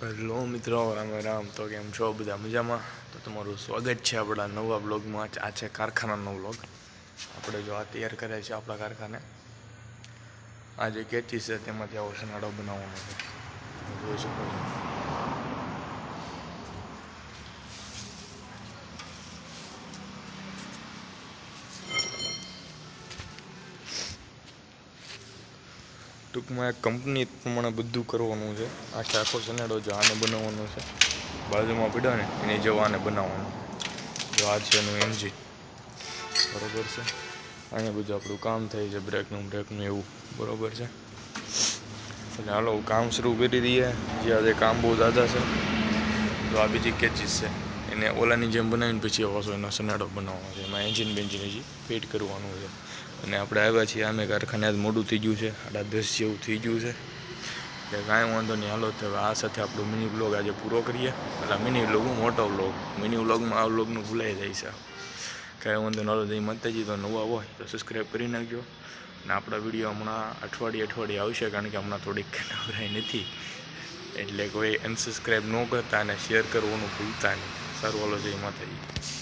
Hello મિત્રો, રામ રામ। તો કેમ છો બધા? મજામાં? તો તમારું સ્વાગત છે આપણા નવા બ્લોગમાં। આ છે કારખાનાનો બ્લોગ। આપણે જો આ તૈયાર કરે છે આપણા કારખાને, આ જે કેચી છે તેમાંથી આવો સનાડો બનાવવાનો છે, જોઈ શકો છો। ટૂંકમાં એક કંપની પ્રમાણે બધું કરવાનું છે। આખો સનેડો જો આને બનાવવાનો છે, બાજુમાં પડ્યો ને એની જેવો આને બનાવવાનો। જો આ છે એનું એન્જિન, બરાબર છે। અહીંયા બધું આપણું કામ થાય છે, બ્રેકનું એવું, બરાબર છે। એટલે હાલો કામ શરૂ કરી દઈએ। જે કામ બહુ ઝાઝા છે। તો આ બીજી કેચીસ છે, એને ઓલાની જેમ બનાવીને પછી પાછો એનો સનેડો બનાવવાનો છે। એમાં એન્જિન હજી ફિટ કરવાનું છે। અને આપણે આવ્યા છીએ આમે કારખાને, આજ મોડું થઈ ગયું છે, 10:30 જેવું થઈ ગયું છે। એટલે કાંઈ વાંધો નહીં, હાલો તો હવે આ સાથે આપણો મિની વ્લોગ આજે પૂરો કરીએ। એટલે મિની વ્લોગ, મોટો વ્લોગ, મિની વ્લોગમાં આ વ્લોગનું ભૂલાઈ જાય છે। કાંઈ વાંધો નહીં, હાલો જઈ માતાજી। તો નવા હોય તો સબસ્ક્રાઈબ કરી નાખજો। અને આપણા વિડીયો હમણાં અઠવાડિયે આવશે, કારણ કે હમણાં થોડીક નવરાઈ નથી, એટલે કોઈ અનસબસ્ક્રાઈબ ન કરતા અને શેર કરવાનું ભૂલતા નહીં। સારું, હાલો જય માતાજી।